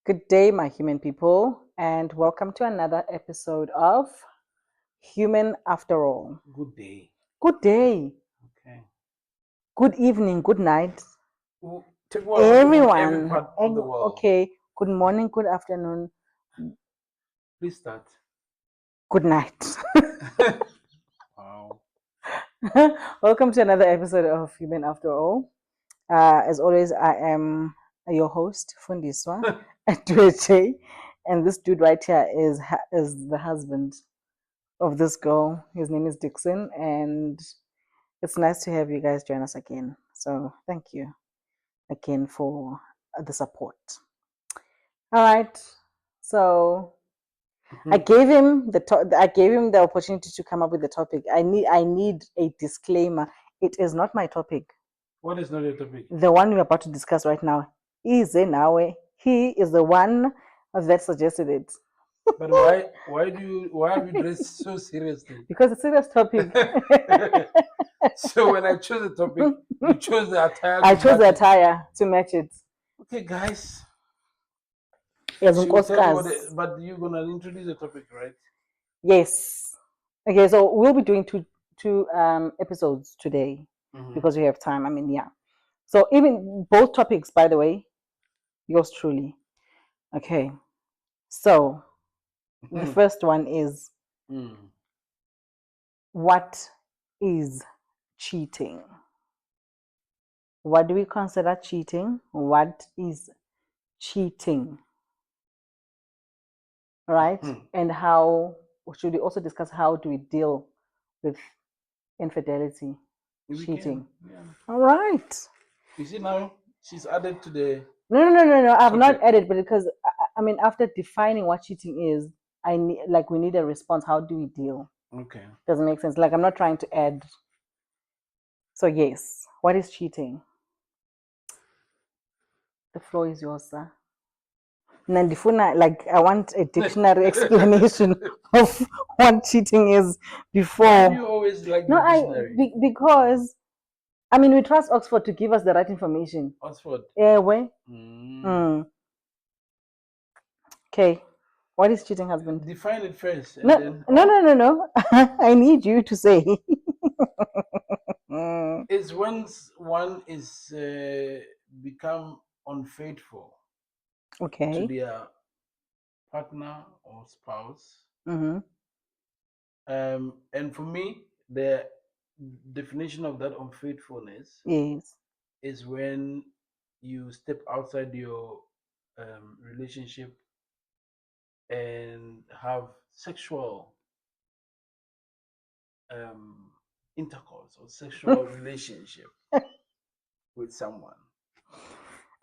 Good day, my human people, and welcome to another episode of Human After All. Good day. Good day, Okay. good evening, good night, To every everyone. part of the world. Okay, good morning, good afternoon, Please start. good night. Wow. Welcome to another episode of Human After All. As always, I am your host, Fundiswa Dweche, and this dude right here is the husband of this girl. His name is Dixon, and it's nice to have you guys join us again. So thank you again for the support. All right. So I gave him the opportunity to come up with the topic. I need a disclaimer. It is not my topic. What is not your topic? The one we're about to discuss right now is Nawe. He is the one that suggested it. But why have you dressed so seriously? Because it's a serious topic. So when I chose the topic, you chose the attire. I chose the attire to match it. Okay, guys. Yes, She will tell you what but you're gonna introduce the topic, right? Yes. Okay, so we'll be doing two episodes today because we have time. I mean, yeah. So even both topics, by the way, yours truly. Okay. So the first one is what is cheating? What do we consider cheating? What is cheating? Right? And how should we also discuss how do we deal with infidelity, cheating? Yeah. All right. You see now she's added to the No. I've topic. not added, but because I mean, after defining what cheating is, we need a response. How do we deal? Okay. Doesn't make sense. Like I'm not trying to add. So yes, what is cheating? The floor is yours, sir. Nandifuna, like I want a dictionary explanation of what cheating is before. Why do you always like the dictionary? Because I mean we trust Oxford to give us the right information. Oxford. Yeah, way. Okay. What is cheating, husband? Define it first. And No, then, no. I need you to say. It's once one is become unfaithful to their partner or spouse. And for me, the definition of that unfaithfulness is when you step outside your relationship and have sexual intercourse or sexual relationship with someone.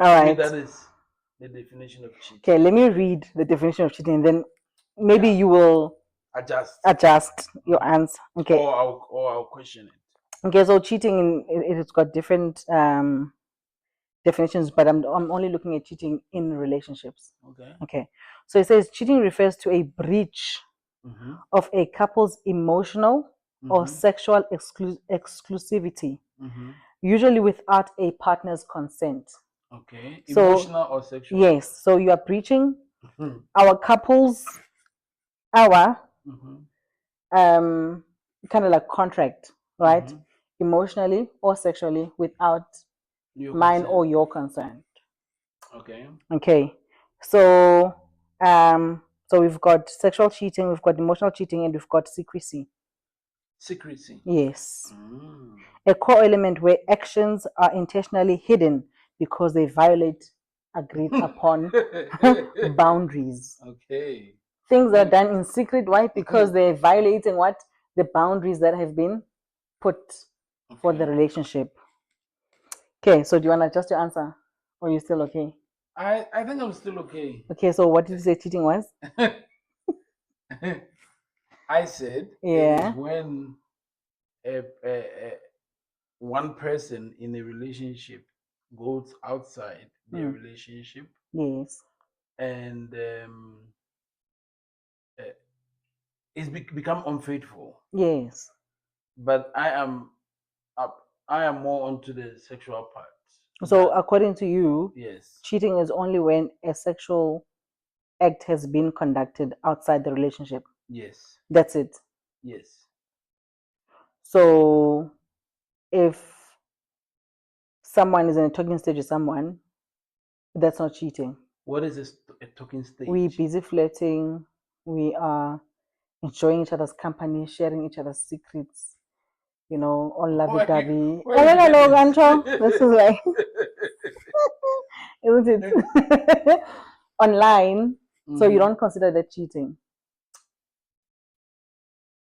All right. That is the definition of cheating. Okay, let me read the definition of cheating, then maybe you will adjust your answer. Okay. Or I'll question it. Okay, so cheating it's got different definitions, but I'm only looking at cheating in relationships. Okay. So it says cheating refers to a breach of a couple's emotional or sexual exclusivity, usually without a partner's consent. Okay. So, emotional or sexual? Yes. So you are breaching our couple's kind of like contract, right? Emotionally or sexually without mine or your consent. Okay. So so we've got sexual cheating, we've got emotional cheating, and we've got secrecy. Yes. A core element where actions are intentionally hidden because they violate agreed upon boundaries. Okay. Things that are done in secret, why? Because they're violating what? The boundaries that have been put for the relationship. Okay, so do you want to adjust your answer? Or are you still okay? I think I'm still okay. Okay, so what did you say cheating was? I said it is when one person in a relationship goes outside their relationship. Yes. And it's become unfaithful. Yes. But I am more onto the sexual part. So according to you, yes, cheating is only when a sexual act has been conducted outside the relationship. Yes. That's it. Yes. So if someone is in a talking stage with someone, that's not cheating. What is a talking We stage? busy flirting. We are enjoying each other's company, sharing each other's secrets. All lovey-dovey. Why are you doing Hello, this? Gancho. This is like, isn't it? Online. So you Mhm. don't consider that cheating.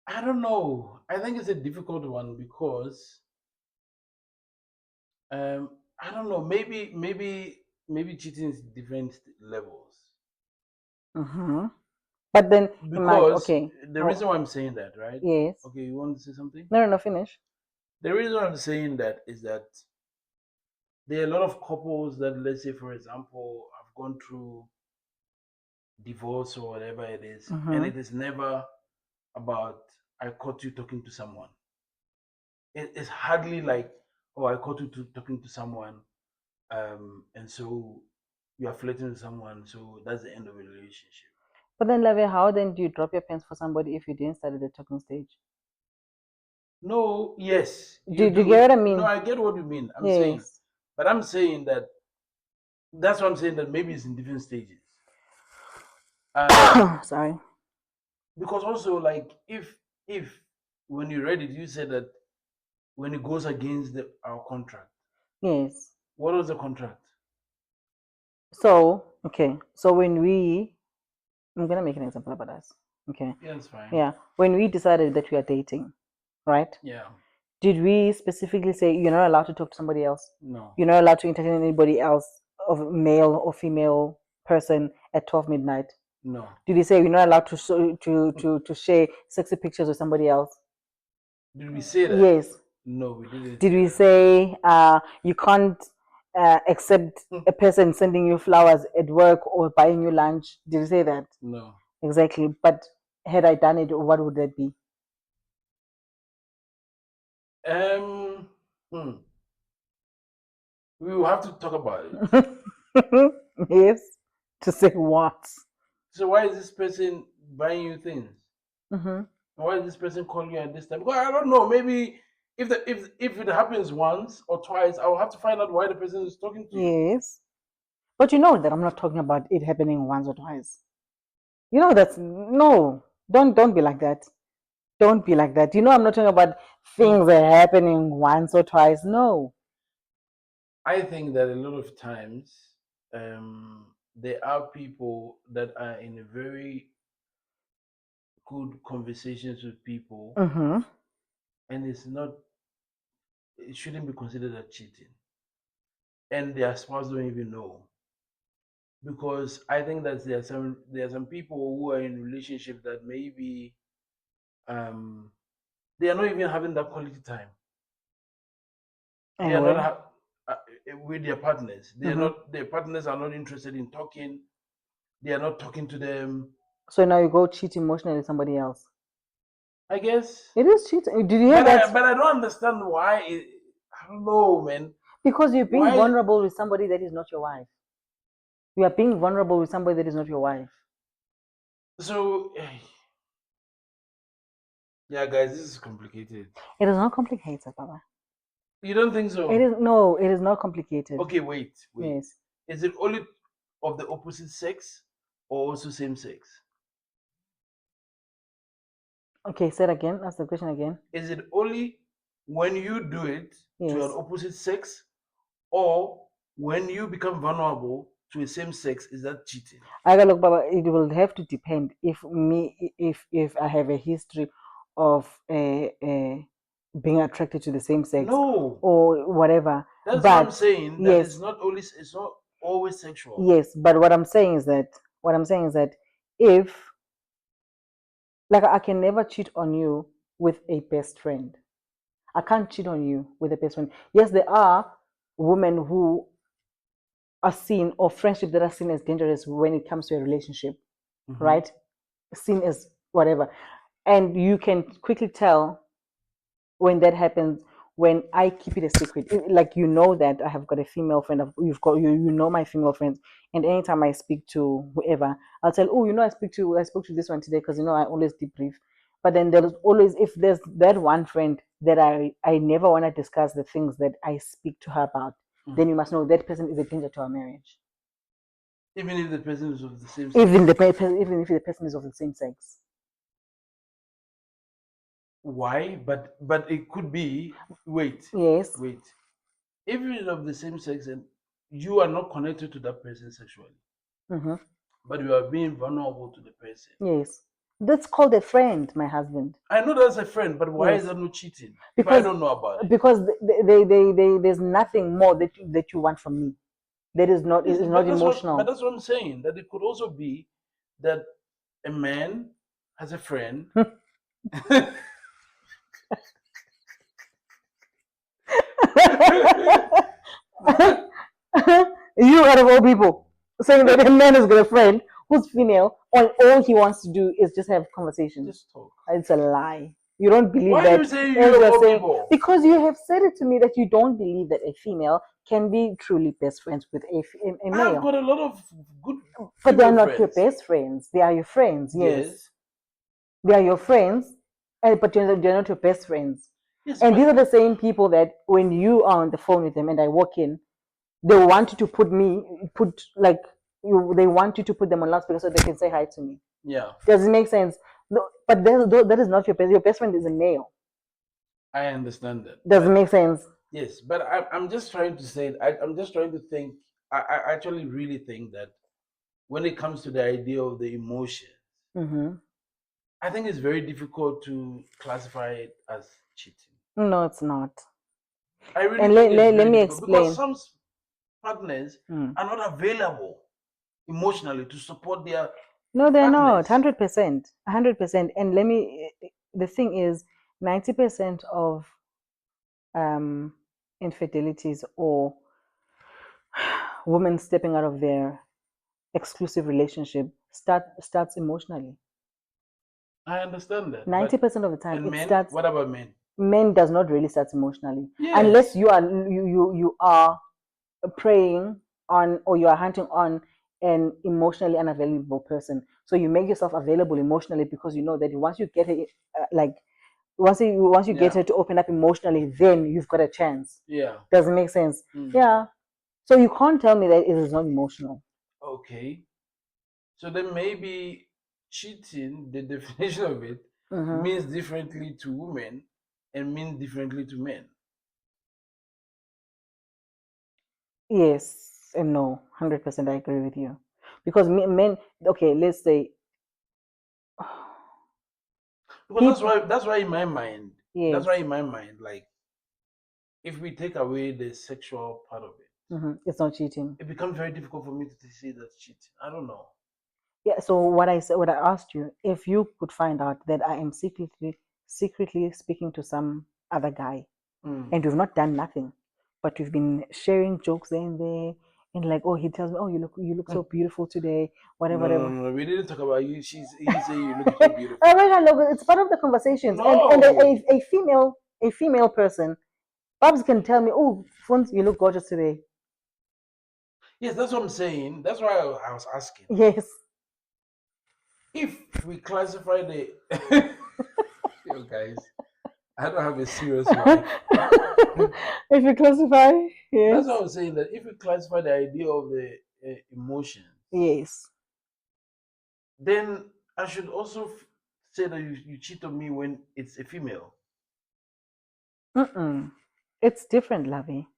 I don't know. I think it's a difficult one because I don't know. Maybe cheating is different levels. Mm-hmm. But then, Because okay. the Oh, reason why I'm saying that, right? yes. Okay, you want to say something? No, no, no, finish. The reason I'm saying that is that there are a lot of couples that, let's say, for example, have gone through divorce or whatever it is, and Mm-hmm. it is never about I caught you talking to someone. It's hardly like, oh, I caught you talking to someone, and so you are flirting with someone, so that's the end of a relationship. But then, Lave, how then do you drop your pants for somebody if you didn't start at the talking stage? No, yes, you Do you get do. what I No, mean? I get what you mean. I'm saying, Yes. but I'm saying that that's what I'm saying that maybe it's in different stages. Sorry. Because also like if when you read it, you said that when it goes against our contract. Yes. What was the contract? So, okay. So I'm gonna make an example about us. Okay. Yeah, it's fine. Yeah. When we decided that we are dating, right? Yeah. Did we specifically say you're not allowed to talk to somebody else? No. You're not allowed to entertain anybody else of male or female person at 12 midnight? No. Did we say you're not allowed to to share sexy pictures with somebody else? Did we say that? Yes. No, we didn't Did say we that. say you can't accept a person sending you flowers at work or buying you lunch? Did we say that? No. Exactly. But had I done it, what would that be? Um. Hmm. We will have to talk about it. Yes. To say what? So why is this person buying you things? Mm-hmm. Why is this person calling you at this time? Because I don't know. Maybe if it happens once or twice, I will have to find out why the person is talking to you. Yes. But you know that I'm not talking about it happening once or twice. You know that's no. Don't be like that. Don't be like that. You know I'm not talking about things that are happening once or twice. No. I think that a lot of times there are people that are in a very good conversations with people, Mm-hmm. and it shouldn't be considered as cheating, and their spouse don't even know. Because I think that there are some people who are in relationship that maybe um, they are not even having that quality time. They are not Anyway. with their partners. They are Mm-hmm. not. Their partners are not interested in talking. They are not talking to them. So now you go cheat emotionally with somebody else. I guess. It is cheating. Did you hear But that? I don't understand why. I don't know, man. Because you're being Why? vulnerable with somebody that is not your wife. You are being vulnerable with somebody that is not your wife. So yeah, guys, this is complicated. It is not complicated, Baba. You don't think It so? is no, it is not complicated. Okay, wait. Yes. Is it only of the opposite sex or also same sex? Okay, say it again. Ask the question again. Is it only when you do it to an Yes. opposite sex or when you become vulnerable to a same sex? Is that cheating? I gotta look, Baba. It will have to depend if I have a history of being attracted to the same sex No, or whatever. that's what I'm But saying. That yes, is not always. It's not always sexual. yes. But what I'm saying is that if like I can never cheat on you with a best friend. I can't cheat on you with a best friend. Yes, there are women who are seen or friendship that are seen as dangerous when it comes to a relationship, Mm-hmm. right? Seen as whatever. And you can quickly tell when that happens when I keep it a secret. Like you know that I have got a female friend. You've got you know my female friends, and anytime I speak to whoever, I'll tell, oh, I spoke to this one today because I always debrief. But then there's always, if there's that one friend that I never want to discuss the things that I speak to her about, then you must know that person is a danger to our marriage. Even if the person is of the same sex. Even if the person is of the same sex. Why? But it could be. Wait, Yes. wait. If it is of the same sex and you are not connected to that person sexually, Mm-hmm. but you are being vulnerable to the person. Yes. That's called a friend, my husband. I know that's a friend, but why is Yes. that not cheating? If I Because don't know about it. because there's nothing more that you want from me. That is not, Yes, is but not that's what but emotional. that's what I'm saying. That it could also be that a man has a friend. You out of all people saying that a man has got a friend who's female and all he wants to do is just have conversations. Just talk. It's a lie. You don't believe Why are that you saying as you of you're all saying, people? because you have said it to me that you don't believe that a female can be truly best friends with a I've male. got a lot of good But they're female not your friends. best friends. They are your friends, yes. Yes. They are your friends, but they're not your best friends. Yes, And these but are the same people that when you are on the phone with them and I walk in, they want you to put like they want you to put them on loudspeaker so they can say hi to me. yeah, Does it make sense? No, but that is not your best. Your best friend is a male. I understand that. Does it But make sense? yes, but I'm just trying to say, I'm just trying to think. I actually really think that when it comes to the idea of the emotion, Mm-hmm. I think it's very difficult to classify it as cheating. No, it's not. I really And think it's let very me difficult because explain. some partners Mm. are not available emotionally to support their No, they're not. partners. 100%. 100%. And the thing is, 90% of um, infidelities or women stepping out of their exclusive relationship starts emotionally. I understand that, but 90% of the time and it men, starts. what about men? Men does not really start emotionally unless Yes, you are preying on or you are hunting on an emotionally unavailable person, so you make yourself available emotionally because you know that once you get it, like once you get yeah, her to open up emotionally, then you've got a chance. yeah. Does it make sense? Mm. Yeah. So you can't tell me that it is not emotional. Okay, so then maybe cheating, the definition of it, Mm-hmm. means differently to women and means differently to men. Yes and no. 100% I agree with you because men, okay, let's say Because people. that's why in my mind, that's Yes. why in my mind, like if we take away the sexual part of it, Mm-hmm. It's not cheating. it becomes very difficult for me to see that's cheating. I don't know. Yeah, so what I said, what I asked you, if you could find out that I am secretly speaking to some other guy, Mm. and you've not done nothing, but you've been sharing jokes there and there, and like, oh, he tells me, oh, you look so beautiful today, whatever, No, no, whatever. no, no. We didn't talk about you. He say you look so All beautiful. right, hello, it's part of the conversations, and No. a female person, Babs can tell me, oh, Phones, you look gorgeous today. Yes, that's what I'm saying. That's why I was asking. Yes. If we classify the yo guys, I don't have a serious wife. If you classify, That's yes, what I was saying. That if we classify the idea of the emotions, yes. then I should also say that you cheat on me when it's a female. Mm-mm. It's different, Lovey.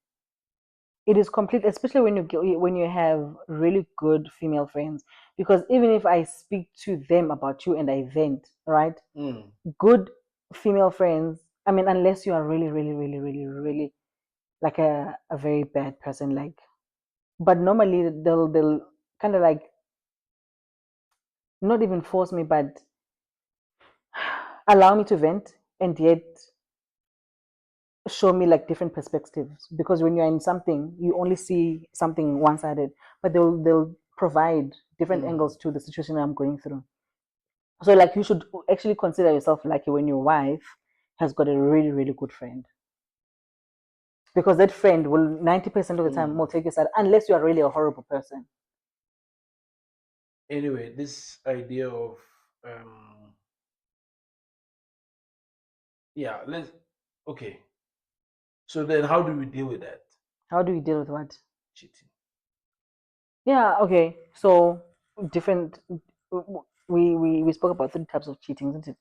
It is complete, especially when you have really good female friends. Because even if I speak to them about you and I vent, right? Mm. Good female friends. I mean, unless you are really, really, really, really, really like a very bad person, like. But normally they'll kind of like not even force me, but allow me to vent and yet show me like different perspectives, because when you're in something you only see something one-sided, but they'll provide different Mm. angles to the situation I'm going through. So like you should actually consider yourself lucky when your wife has got a really really good friend. because that friend will 90% of the time will take your side unless you are really a horrible person. Anyway, this idea of um yeah, let's okay. So then how do we deal with that? How do you deal with what? Cheating. Yeah, okay. So different we spoke about three types of cheating, isn't it?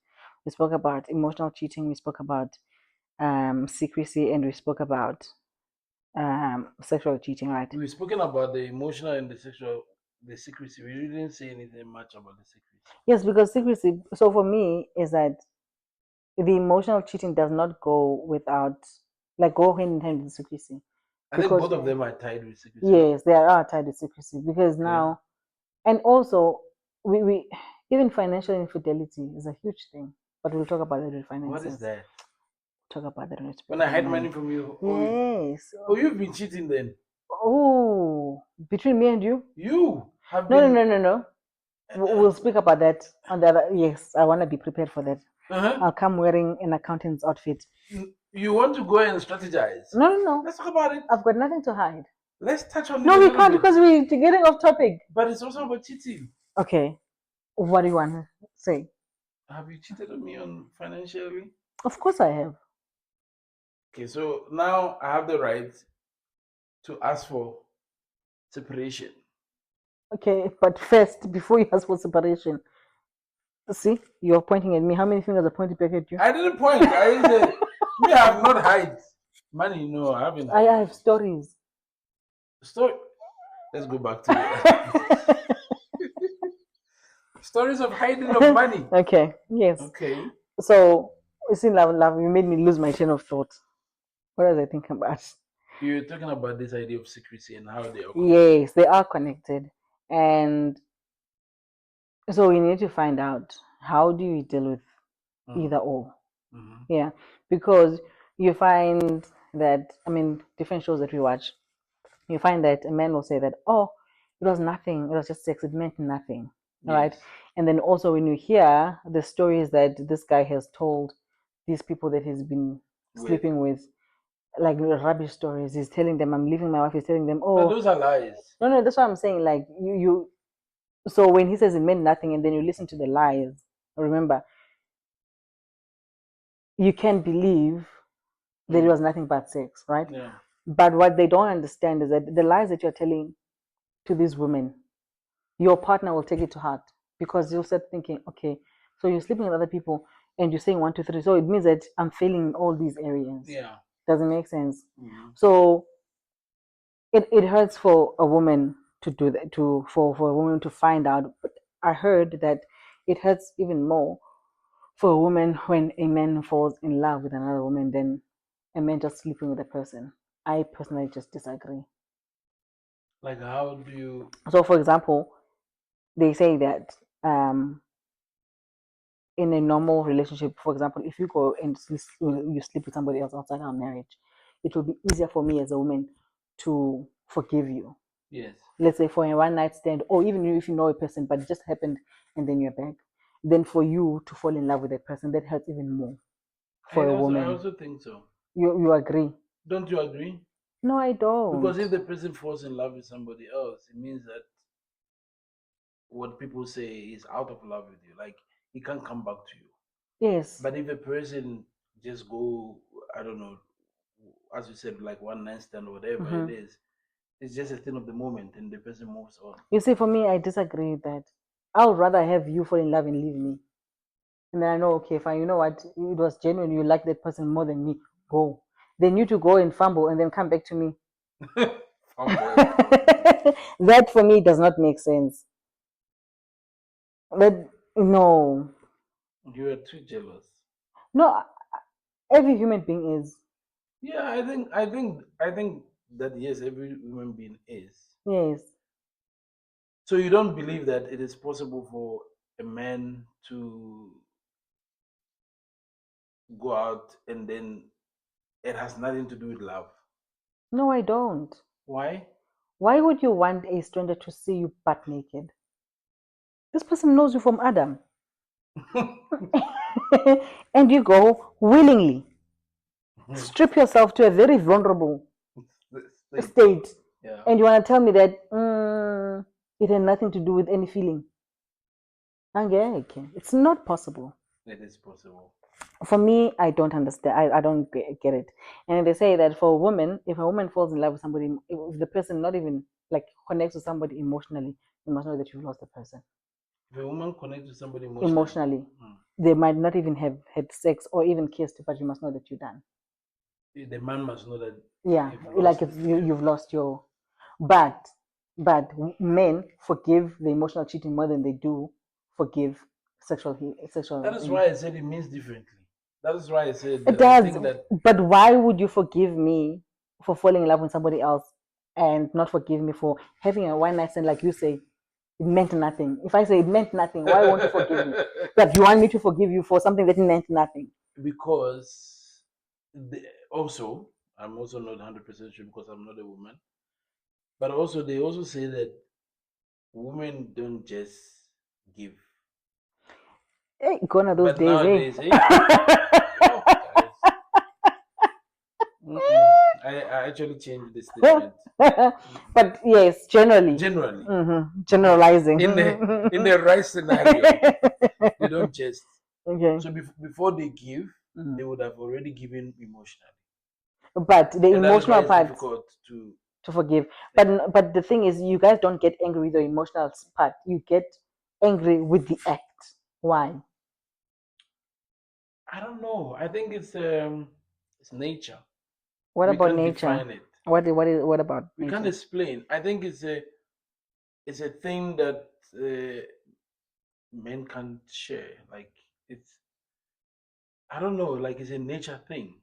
We spoke about emotional cheating, we spoke about secrecy, and we spoke about sexual cheating, right? We've spoken about the emotional and the sexual, the secrecy. We didn't say anything much about the secrecy. Yes, because secrecy, so for me is that the emotional cheating does not go without, like, go hand in hand with secrecy. I think Because both of them are tied with secrecy, no? yes, they are tied to secrecy because Okay. now, and also we even financial infidelity is a huge thing, but we'll talk about that with What is finances. that? Talk about that when we speak When I about hide money money. from you, Yes. oh, you've been cheating then. Oh, between me and you? You have No, no, been. no, no, no. We'll speak about that on the other. Yes, I want to be prepared for that. Uh-huh. I'll come wearing an accountant's outfit. You want to go and strategize? No, no, no. Let's talk about it. I've got nothing to hide. Let's touch on it No, a we little can't bit. because we're getting off topic. But it's also about cheating. Okay. What do you want to say? Have you cheated on me on financially? Of course I have. Okay, so now I have the right to ask for separation. Okay, but first, before you ask for separation, see, you're pointing at me. How many fingers are pointing back at you? I didn't point. I said me have not hide money. No, I haven't I hide have money. stories. Story. Let's go back to the stories of hiding of money. Okay, yes. Okay, So, you see, love, you made me lose my train of thought. What was I thinking about? you're talking about this idea of secrecy and how they are connected. Yes, they are connected. And so we need to find out how do you deal with Mm-hmm. either or. Mm-hmm. Yeah, because you find that, I mean, different shows that we watch, you find that a man will say that, oh, it was nothing, it was just sex, it meant nothing, right? Yes. And then also when you hear the stories that this guy has told these people that he's been With. sleeping with, like rubbish stories, he's telling them, I'm leaving my wife, he's telling them, But oh, those are lies. no, no, that's what I'm saying. Like so when he says it meant nothing, and then you listen to the lies, remember, you can believe that it Mm. was nothing but sex, right? Yeah. But what they don't understand is that the lies that you're telling to these women, your partner will take it to heart because you'll start thinking, okay, so you're sleeping with other people and you're saying one, two, three. So it means that I'm failing in all these areas. Yeah. Doesn't make sense. Mm-hmm. So it hurts for a woman to do that, for a woman to find out. But I heard that it hurts even more for a woman when a man falls in love with another woman than a man just sleeping with a person. I personally just disagree. Like, how do you? So, for example, they say that in a normal relationship, for example, if you go and you sleep with somebody else outside our marriage, it will be easier for me as a woman to forgive you. Yes. Let's say for a one night stand, or even if you know a person, but it just happened and then you're back, then for you to fall in love with a person, that hurts even more for a I woman. also think so. You agree? Don't you agree? No, I Because don't. if the person falls in love with somebody else, it means that what people say is out of love with you. Like he can't come back to you. Yes. But if a person just go, I don't know, as you said, like one night stand or whatever it Mm-hmm. is, it's just a thing of the moment, and the person moves on. You see, for me, I disagree with that. I would rather have you fall in love and leave me. And then I know, okay, fine, you know what? It was genuine. You like that person more than me. Go. Then you to go and fumble and then come back to me. Fumble and come back to me. That for me does not make sense. But no, You are too jealous. no, every human being is. Yeah, I think that yes, every human being is. Yes. So you don't believe that it is possible for a man to go out and then it has nothing to do with love. No, I don't. Why? Why would you want a stranger to see you butt naked? This person knows you from Adam. And you go willingly. strip yourself to a very vulnerable State. state, Yeah. and you want to tell me that it had nothing to do with any feeling. Okay, it's not possible. It is possible. For me, I don't understand. I don't get it. And they say that for a woman, if a woman falls in love with somebody, if the person not even like connects with somebody emotionally, you must know that you've lost the person. If a woman connects with somebody Emotionally, they might not even have had sex or even kissed, but you must know that you're done. the man must know that. Yeah, you've like lost if it. you've lost your, but men forgive the emotional cheating more than they do forgive sexual. That is why I said it means differently. That is why I said It that I does, think that but why would you forgive me for falling in love with somebody else and not forgive me for having a one night stand? Like you say, it meant nothing. If I say it meant nothing, why won't you forgive me? But you want me to forgive you for something that meant nothing? because also I'm also not 100% sure because I'm not a woman, but also they also say that women don't just give. Hey, gone are those But days, nowadays, eh? oh, guys, I actually changed the statement. But yes, generally, Generally, generalizing. in the right scenario, they don't just. Okay. So before they give, Mhm. they would have already given emotionally, But the and that is why emotional it's part difficult to. to forgive. Yeah. But the thing is, you guys don't get angry with the emotional part. You get angry with the act. Why? I don't know. I think it's nature. What We about can't nature? define it. What about We can't nature? explain. I think it's a thing that men can't share. Like it's I don't know. Like it's a nature thing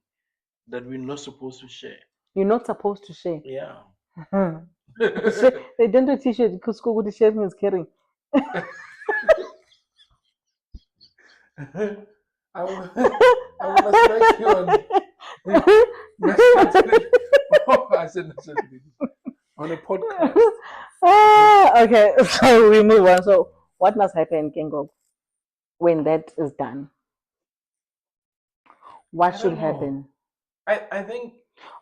that we're not supposed to share. You're not supposed to share. Yeah. They don't teach you because school the sharing is caring. I will I will strike you on national television. Oh, I said national television on a podcast. Okay, so we move on. So what must happen, Kengo, when that is done? What I should don't know. happen? I think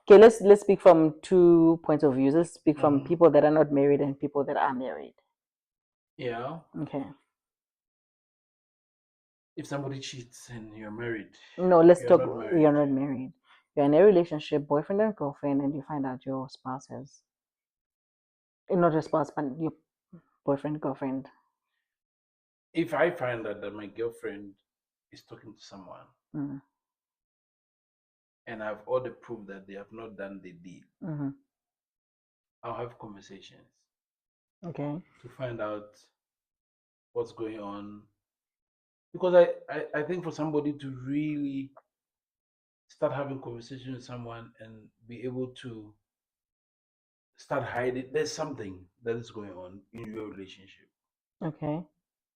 Okay, let's speak from two points of view. Let's speak from mhm, people that are not married and people that are married. yeah. Okay. If somebody cheats and you're married, No, let's you're talk. not You're married. not married. You're in a relationship, boyfriend and girlfriend, and you find out your spouse has not your spouse, but your boyfriend, girlfriend. If I find out that my girlfriend is talking to someone Mm, and I have all the proof that they have not done the deed, mm-hmm. I'll have conversations Okay. to find out what's going on. Because I think for somebody to really start having conversation with someone and be able to start hiding, there's something that is going on in your relationship. Okay.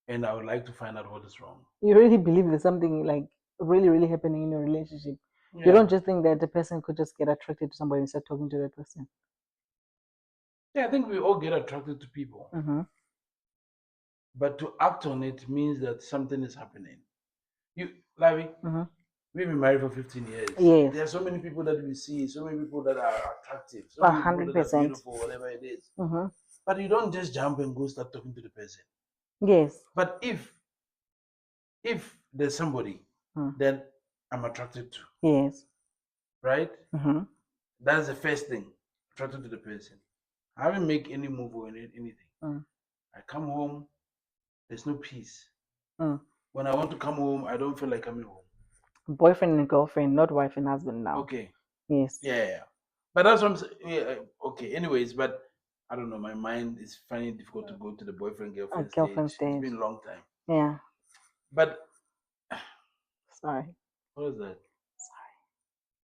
And I would like to find out what is wrong. You really believe there's something like really, really happening in your relationship. You don't Yeah. just think that the person could just get attracted to somebody and start talking to that person. Yeah, I think we all get attracted to people. Mm-hmm. But to act on it means that something is happening. Larry, Mm-hmm. we've been married for 15 years. Yes, There are so many people that we see, so many people that are attractive, so a many people hundred that are percent. beautiful, whatever it is. Mm-hmm. But you don't just jump and go start talking to the person. Yes. But if there's somebody Mm. that I'm attracted to, Yes. right? Mm-hmm. That's the first thing. Attracted to the person. I haven't make any move or anything. Mm. I come home, there's no peace. Mm. When I want to come home, I don't feel like coming home. Boyfriend and girlfriend, not wife and husband now. Okay. Yes. Yeah, yeah, yeah. But that's what I'm saying. Yeah, okay. Anyways, but I don't know. My mind is finding it difficult to go to the boyfriend A girlfriend girlfriend stage. It's stage. been a long time. Yeah. But Sorry. what is that? Sorry.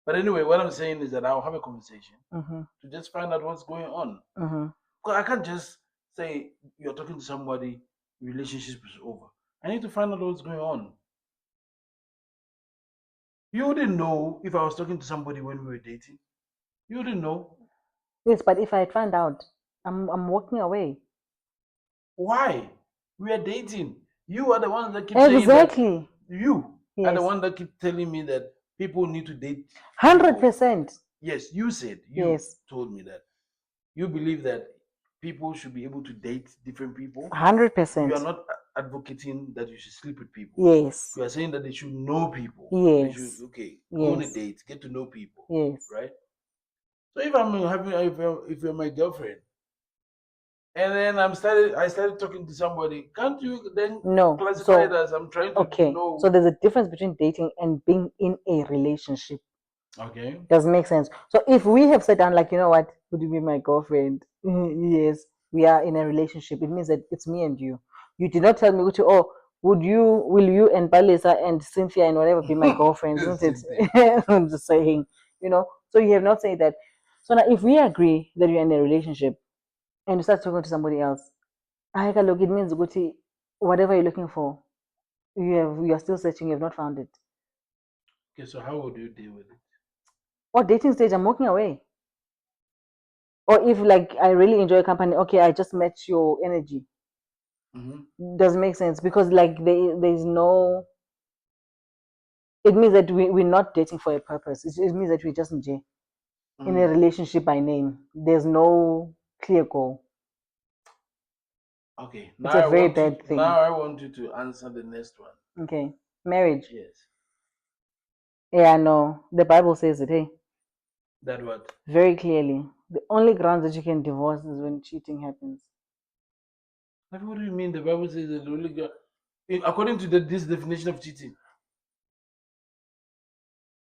But anyway, what I'm saying is that I'll have a conversation Mm-hmm. to just find out what's going on. Mm-hmm. Because I can't just say you're talking to somebody, relationship is over. I need to find out what's going on. You wouldn't know if I was talking to somebody when we were dating. You wouldn't know. Yes, but if I find out, I'm walking away. Why? We are dating. You are the ones that keep saying that Exactly. you are the Yes. one that keep telling me that people need to date Hundred people. percent. Yes, you said, you Yes. told me that you believe that people should be able to date different people. Hundred You are percent. not advocating that you should sleep with people. Yes. You are saying that they should know people. They should, Yes. okay, go on a Yes. date, get to know people, Yes. right? So if I'm having, if you're my girlfriend, and then I started talking to somebody, can't you then No. classify it So as I'm trying to okay. So know? there's a difference between dating and being in a relationship. Okay. Doesn't make sense. So if we have sat down, like, you know what, would you be my girlfriend? Yes, we are in a relationship. It means that it's me and you. You did not tell me, oh, will you and Balisa and Cynthia and whatever be my girlfriends, isn't Cynthia. it? I'm just saying, So you have not said that. So now, if we agree that you're in a relationship and you start talking to somebody else, look, it means whatever you're looking for, you are still searching, you have not found it. Okay, so how would you deal with it? Or dating stage, I'm walking away. Or if like I really enjoy company, okay, I just match your energy. Doesn't make sense because like there's no. It means that we're not dating for a purpose. It means that we're just in a relationship by name. There's no clear goal. Okay, It's a very bad thing. now I want you to answer the next one. Okay, marriage. Yes. Yeah, no. The Bible says it. Hey, That what? very clearly. The only grounds that you can divorce is when cheating happens. Like, what do you mean? The Bible says that only God, according to this definition of cheating.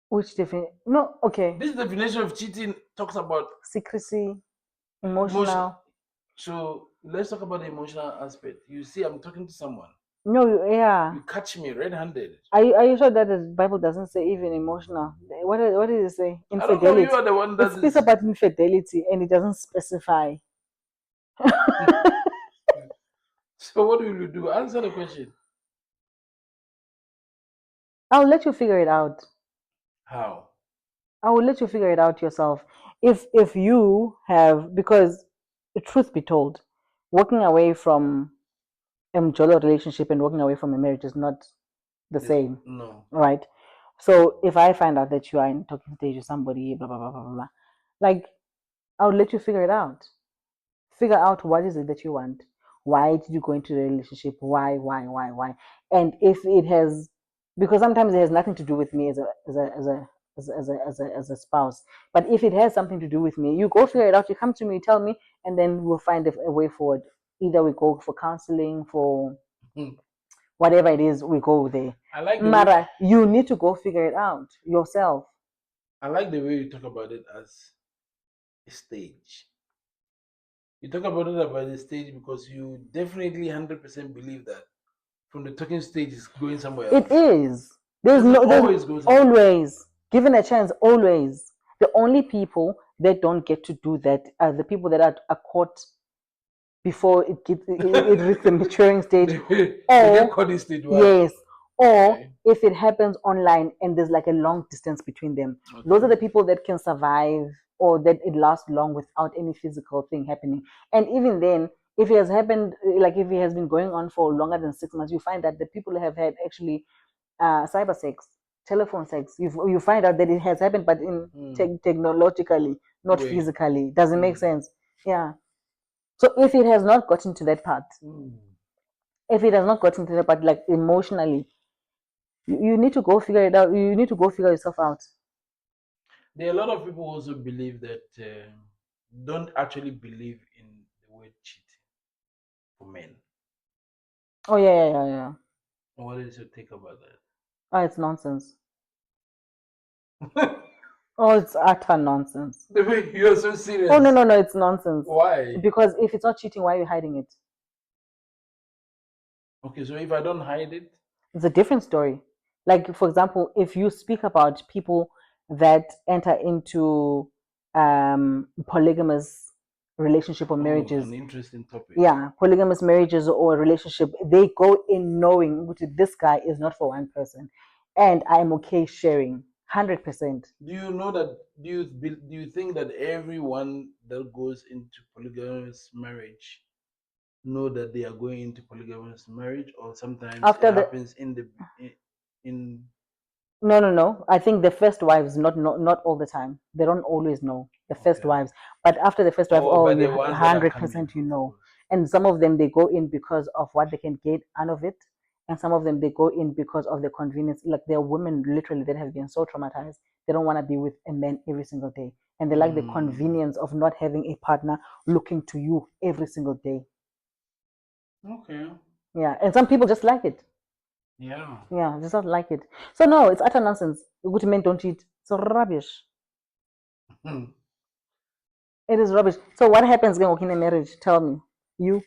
Which definition? No, okay. This definition of cheating talks about Secrecy, emotion. emotional. So let's talk about the emotional aspect. You see, I'm talking to someone. No, yeah. You catch me red-handed. Are you sure that the Bible doesn't say even emotional? What did it say? I don't know. You Infidelity. are the one It that speaks is. about infidelity and it doesn't specify. So what will you do? Answer the question. I'll let you figure it out. How? I will let you figure it out yourself. If you have, because the truth be told, walking away from a Jolo relationship and walking away from a marriage is not the same, No. right? So if I find out that you are in talking stage with somebody, blah blah blah blah blah, like I'll let you figure it out. Figure out what is it that you want. Why did you go into the relationship? Why? And if it has, because sometimes it has nothing to do with me as a spouse. But if it has something to do with me, you go figure it out. You come to me, tell me, and then we'll find a way forward. Either we go for counseling, for whatever it is, we go there. I like the way Mara, you need to go figure it out yourself. I like the way you talk about it as a stage. You talk about it about the stage because you definitely 100% believe that from the talking stage is going somewhere It else. is. It doesn't There's always go somewhere. always given a chance. Always, the only people that don't get to do that are the people that are caught before it reaches the maturing stage, They get or caught in stage one. yes, or Okay. if it happens online and there's like a long distance between them. Those are Okay. the people that can survive or that it lasts long without any physical thing happening. And even then, if it has happened, like if it has been going on for longer than 6 months, you find that the people have had actually cyber sex, telephone sex. You find out that it has happened, but in technologically, not Wait. physically. Doesn't make sense. Yeah. So if it has not gotten to that part, if it has not gotten to that part, like emotionally, you need to go figure it out. You need to go figure yourself out. There are a lot of people also believe that don't actually believe in the word cheating for men. Oh yeah. What is your take about Oh, it's nonsense. that? Oh, it's utter nonsense. The way you're so Oh no serious. no no, it's nonsense. Why? Because if it's not cheating, why are you hiding it? Okay, so if I don't hide it, It's a different story. Like, for example, if you speak about people that enter into polygamous relationship or oh, marriages, an interesting topic. yeah, polygamous marriages or relationship, they go in knowing which this guy is not for one person, and I'm okay sharing 100%. Do you know that? Do you think that everyone that goes into polygamous marriage know that they are going into polygamous marriage, or sometimes it After the happens in No. I think the first wives, not all the time. They don't always know the first Okay. wives, but after the first wife, Oh, oh, but you the ones that are coming, 100% you of know. course. And some of them they go in because of what they can get out of it, and some of them they go in because of the convenience. Like there are women literally that have been so traumatized they don't want to be with a man every single day, and they like the Mm, convenience of not having a partner looking to you every single day. okay. Yeah, and some people just like it. Yeah. Yeah, just not like it. So no, it's utter nonsense. Good men don't cheat. It's rubbish. Hmm. It is rubbish. So what happens when working in a marriage? Tell me. You.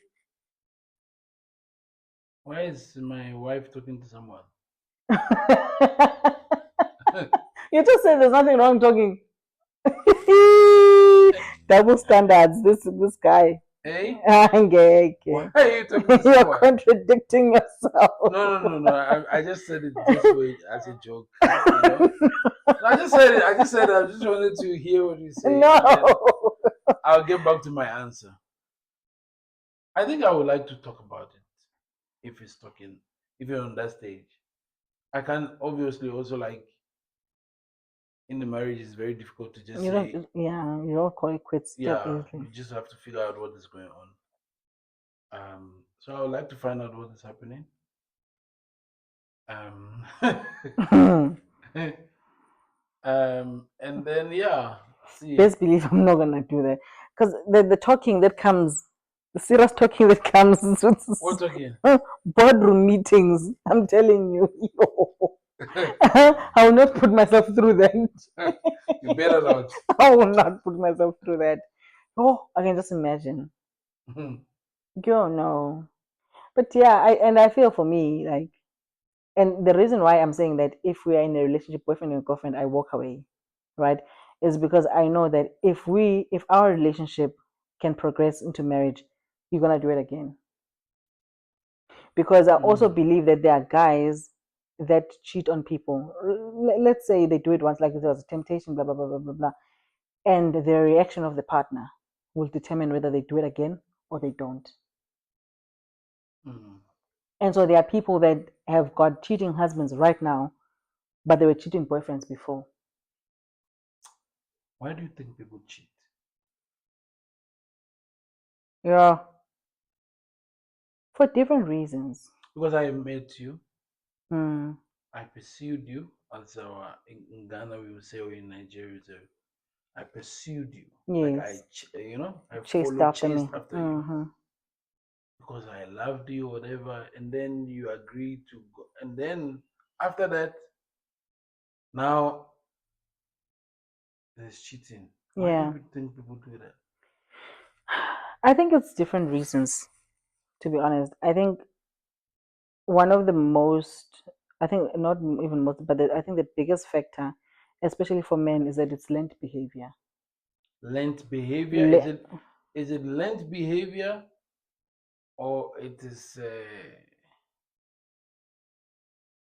Why is my wife talking to someone? You just said there's nothing wrong talking. Double standards. This guy. Hey, Okay, why okay. are you talking to You're someone? contradicting yourself. No. I just said it just for as a joke, you know. No, I just said it. I just said I just wanted to hear what you say, and then No. I'll get back to my answer. I think I would like to talk about it if it's talking, if you're on that stage. I can obviously also like in the marriage, it's very difficult to just You don't. say, Yeah, you don't call it quits that yeah, easily. you just have to figure out what is going on. So I would like to find out what is happening. Um, and then yeah, see Best believe I'm not gonna do that because the talking that comes, the serious talking that comes what with talking. boardroom meetings. I'm telling you, yo, I will not put myself through that. You better not. I will not put myself through that. Oh, I can just imagine. Girl, no. But yeah, I feel for me like, and the reason why I'm saying that if we are in a relationship, boyfriend and girlfriend, I walk away, right? Is because I know that if our relationship can progress into marriage, you're gonna do it again. Because I also Mm, believe that there are guys that cheat on people. Let's say they do it once, like there was a temptation, blah blah blah blah blah blah, and the reaction of the partner will determine whether they do it again or they don't. mm. And so there are people that have got cheating husbands right now, but they were cheating boyfriends before. Why do you think people cheat? Yeah, for different reasons. Because I met you, Mm, I pursued you, as our in Ghana we would say, or in Nigeria, so I pursued you. Like yes, I chased followed, after me. chased after you Hmm. because I loved you, whatever. And then you agreed to go. And then after that, now there's cheating. Why do Yeah, you think people do that? I think it's different reasons. To be honest, I think one of the most, I think not even most, but I think the biggest factor, especially for men, is that it's learned behavior. Learned behavior? Le- Is it learned behavior or it is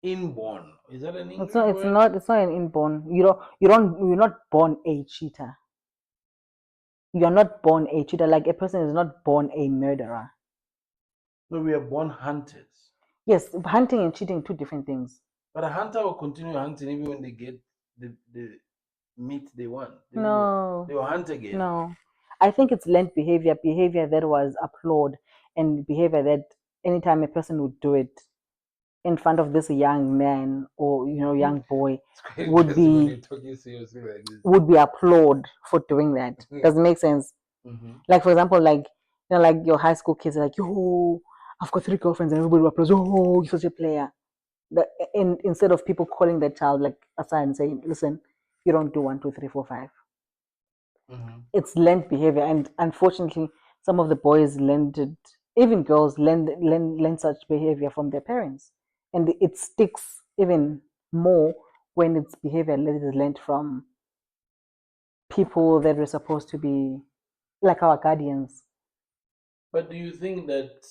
inborn? Is that an it's English not. It's word? not. It's not an inborn. You don't. You don't. You're not born a cheater. You're not born a cheater. Like a person is not born a murderer. No, we are born hunters. Yes, hunting and cheating two different things. But a hunter will continue hunting even when they get the meat they want. No, They will hunt again. no. I think it's learned behavior, behavior that was applauded, and behavior that anytime a person would do it in front of this young man or young boy It's quite would interesting when be you're talking seriously like this. would be applauded for doing that. Does it make sense? Mm-hmm. Like for example, like like your high school kids are like, yo, I've got three girlfriends, and everybody will applaud. Oh, you're such a player. That instead of people calling their child like aside and saying, listen, you don't do one, two, three, four, five. Mm-hmm. It's learned behavior, and unfortunately some of the boys learned it, even girls learn such behavior from their parents, and it sticks even more when it's behavior that is learned from people that were supposed to be like our guardians. But do you think that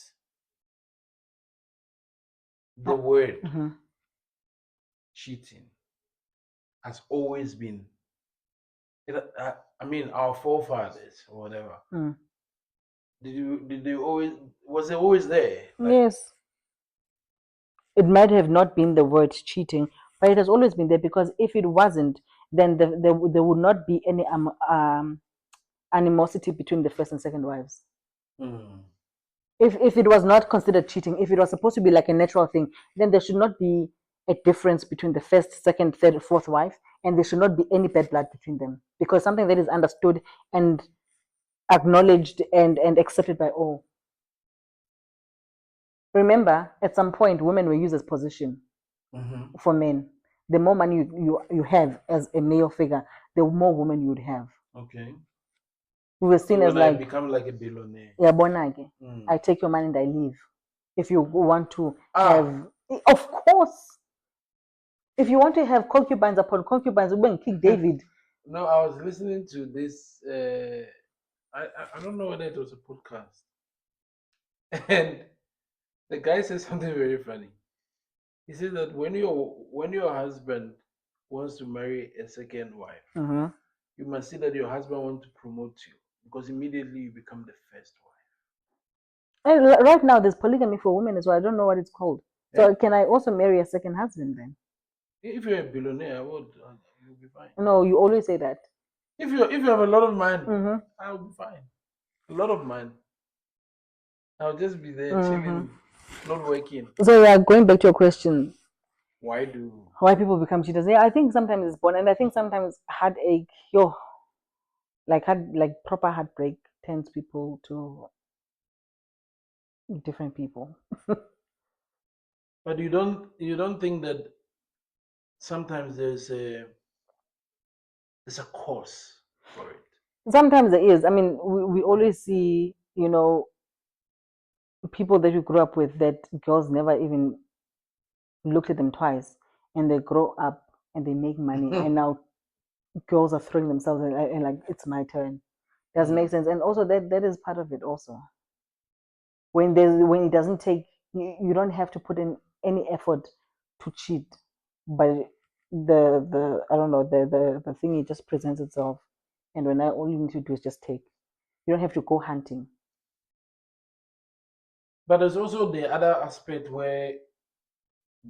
the Uh, word mhm. cheating has always been, I mean, our forefathers or whatever, Mm. did they always, was it always there? Like, Yes, it might have not been the word cheating, But it has always been there, because if it wasn't, then there would not be any animosity between the first and second wives. Mm. If it was not considered cheating, if it was supposed to be like a natural thing, then there should not be a difference between the first, second, third, fourth wife, and there should not be any bad blood between them, because something that is understood and acknowledged and accepted by all. Remember, at some point, women were used as position for men. The more money you have as a male figure, the more women you would have. Okay. We were So seen as when I like, become like a billionaire, yeah, bonage. mm. I take your money and I leave. If you want to have, of course, if you want to have concubines upon concubines, we can kick David. No, I was listening to this. I don't know whether it was a podcast, and the guy said something very funny. He said that when your husband wants to marry a second wife, you must see that your husband wants to promote you, because immediately you become the first wife. And right now, there's polygamy for women as well. I don't know what it's called. So Yeah? can I also marry a second husband then? If you're a billionaire, you'll be fine. No, you always say that. If you have a lot of money, I'll be fine. A lot of money. I'll just be there chilling, not working. So yeah, going back to your question, Why do why people become cheaters? Yeah, I think sometimes it's born, and I think sometimes heartache, like proper heartbreak turns people to different people. But you don't think that sometimes there's a cause for it. Sometimes there is. I mean, we always see, people that we grew up with that girls never even looked at them twice, and they grow up and they make money, and now girls are throwing themselves and like, it's my turn. Doesn't make sense. And also that is part of it also. When it doesn't take, you don't have to put in any effort to cheat, but the I don't know, the thing, it just presents itself, and when I all you need to do is just take. You don't have to go hunting. But there's also the other aspect where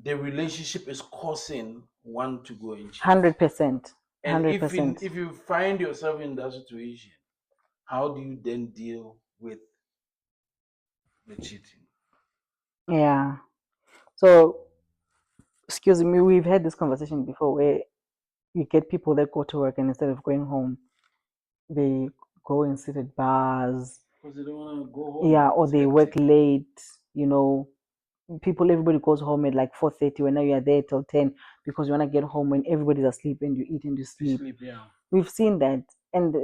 the relationship is causing one to go and cheat. 100%. And 100%. if you find yourself in that situation, how do you then deal with the cheating? Yeah. So, excuse me, we've had this conversation before, where you get people that go to work, and instead of going home, they go and sit at bars. Because they don't want to go home. Yeah, or It's they work hectic. late. Everybody goes home at like 4:30. When now you are there till 10, because you want to get home when everybody's asleep, and you eat and you You sleep. sleep, yeah. We've seen that, and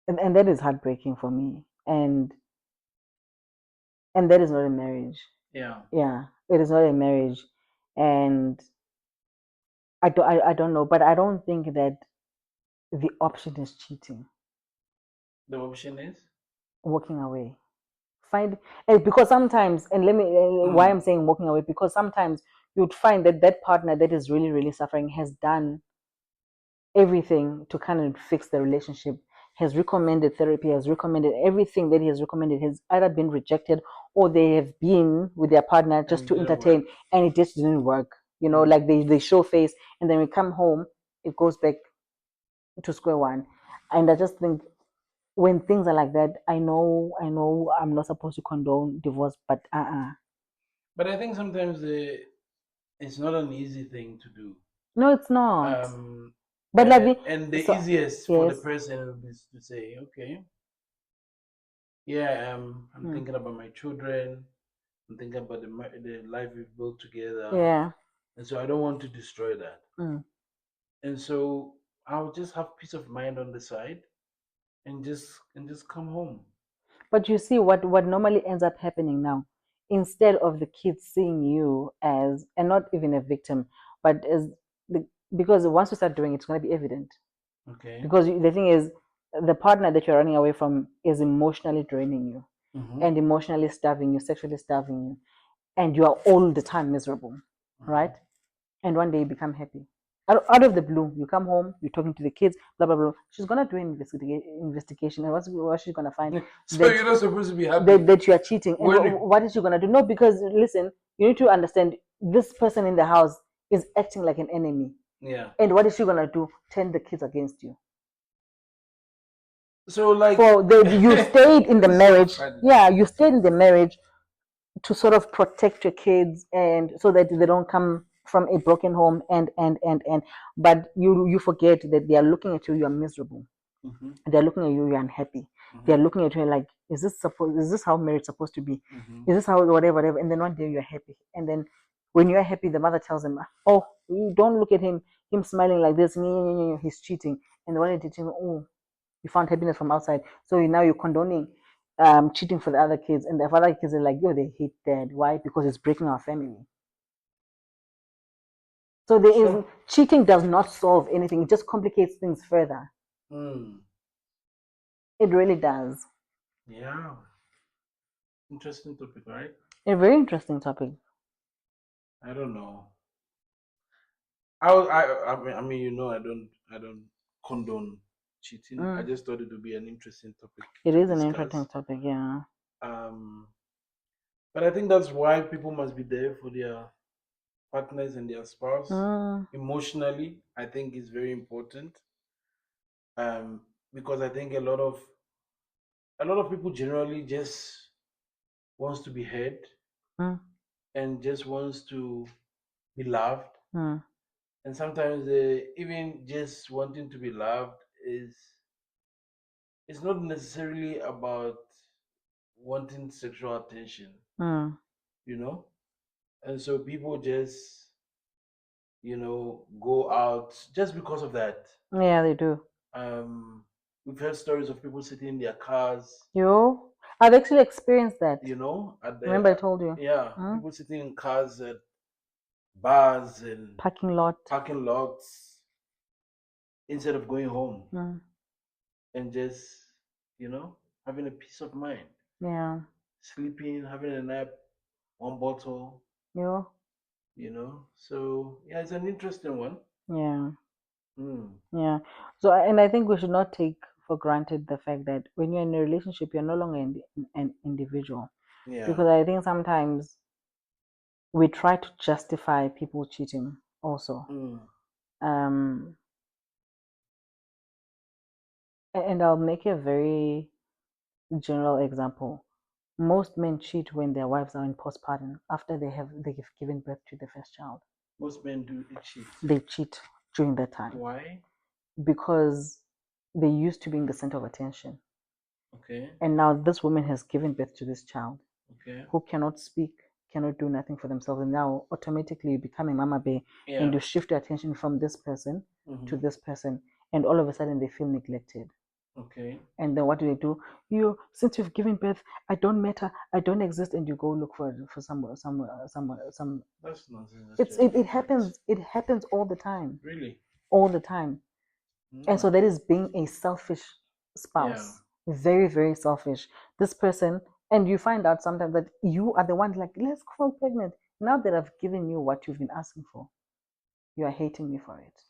and that is heartbreaking for me. And that is not a marriage. Yeah. Yeah, it is not a marriage. And I don't know, but I don't think that the option is cheating. The option is? Walking away. Find, because sometimes, and let me, why I'm saying walking away, because sometimes you'd find that that partner that is really really suffering has done everything to kind of fix the relationship, has recommended therapy, has recommended everything that he has recommended, has either been rejected, or they have been with their partner just And to it didn't entertain, work. and it just didn't work. Like they show face, and then we come home, it goes back to square one. And I just think, when things are like that, I know I'm not supposed to condone divorce, but But I think sometimes it's not an easy thing to do. no, it's not. Um, But like and the so, easiest for the yes. person is to say, okay, yeah, I'm thinking about my children. I'm thinking about the life we've built together, Yeah. and so I don't want to destroy that. And so I'll just have peace of mind on the side, and just come home. But you see what normally ends up happening now, instead of the kids seeing you as, and not even a victim, but as the, because once you start doing it, it's going to be evident. Okay. Because the thing is, the partner that you're running away from is emotionally draining you, and emotionally starving you, sexually starving you, and you are all the time miserable, right? And one day you become happy. Out of the blue, you come home, you're talking to the kids, blah blah blah. She's gonna do an investigation, and what's she gonna find? So that you're not supposed to be happy that you are cheating. And when what is she gonna do? No, because listen, you need to understand, this person in the house is acting like an enemy. Yeah. And what is she gonna do? Turn the kids against you. So like For you stayed in the This is so marriage. funny. Yeah, you stayed in the marriage to sort of protect your kids and so that they don't come from a broken home and but you forget that they are looking at you, you are miserable. Mhm. They're looking at you, you're unhappy. They're looking at you like, is this how marriage supposed to be? Mhm. Is this how whatever? And then one day you're happy. And then when you're happy, the mother tells him, oh, you don't look at him smiling like this, he's cheating. And the one day teaching, oh, you found happiness from outside. So now you're condoning cheating for the other kids. And the other kids are like, yo, they hate dad. Why? Because it's breaking our family. So there is cheating does not solve anything. It just complicates things further. It really does. Yeah. Interesting topic, right? A very interesting topic. I don't know. I mean, I don't condone cheating. I just thought it would be an interesting topic It to is an discuss. interesting topic, yeah. Um, but I think that's why people must be there for their partners and their spouse Mm, emotionally. I think is very important. Because I think a lot of people generally just wants to be heard mm, and just wants to be loved. mm, And sometimes even just wanting to be loved is it's not necessarily about wanting sexual attention, mm. you know? And so people just, go out just because of that. Yeah, they do. Um, we've heard stories of people sitting in their cars, You? I've actually experienced that. at Remember I the, told you? yeah, Mm? people sitting in cars at bars and Parking lot. parking lots instead of going home Mm. and just, you know, having a peace of mind, Yeah. sleeping, having a nap, one bottle, You? So yeah, it's an interesting one. Yeah. Mm. Yeah. So, and I think we should not take for granted the fact that when you're in a relationship, you're no longer an individual. Yeah. Because I think sometimes we try to justify people cheating also. Mm. Um, and I'll make a very general example. Most men cheat when their wives are in postpartum after they've given birth to the first child. Most men do cheat. They cheat during that time Why? because they used to be in the center of attention. Okay. And now this woman has given birth to this child Okay. who cannot speak, cannot do nothing for themselves. And now automatically you become a mama bear and Yeah. you shift your attention from this person to Mm-hmm. this person. And all of a sudden they feel neglected. Okay. And then what do? Since you've given birth, I don't matter, I don't exist, and you go look for some. That's nonsense. That's It's just it nonsense. happens. It happens all the time, Really? all the time. And so Mm. that is being a selfish Yeah. spouse, very very selfish. This person, and you find out sometimes that you are the one like, let's fall pregnant. Now that I've given you what you've been asking for, you are hating me for it.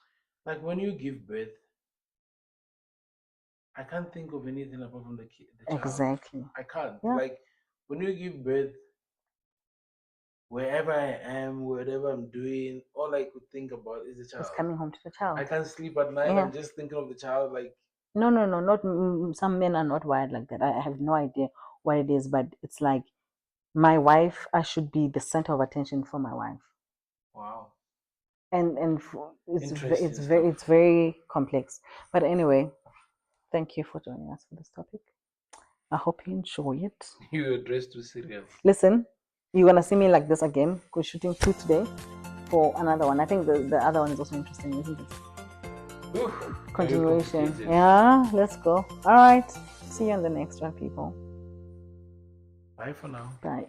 Like when you give birth, I can't think of anything apart from the child. Exactly. I can't. Yeah. Like when you give birth, wherever I am, whatever I'm doing, all I could think about is the It's child. coming home to the child. I can't sleep at night. Yeah. I'm just thinking of the child. Like, No, no, no, not some men are not wired like that. I have no idea what it is, but it's like my wife, I should be the center of attention for my wife. wow, And interesting stuff. it's very complex. But anyway, thank you for joining us for this topic. I hope you enjoy it. You address too serious. Listen, you're gonna see me like this again. We're shooting 2 today for another one. I think the other one is also interesting, isn't it? Oof, Continuation. Yeah, let's go. All right. See you on the next one, people. Bye for now. Bye.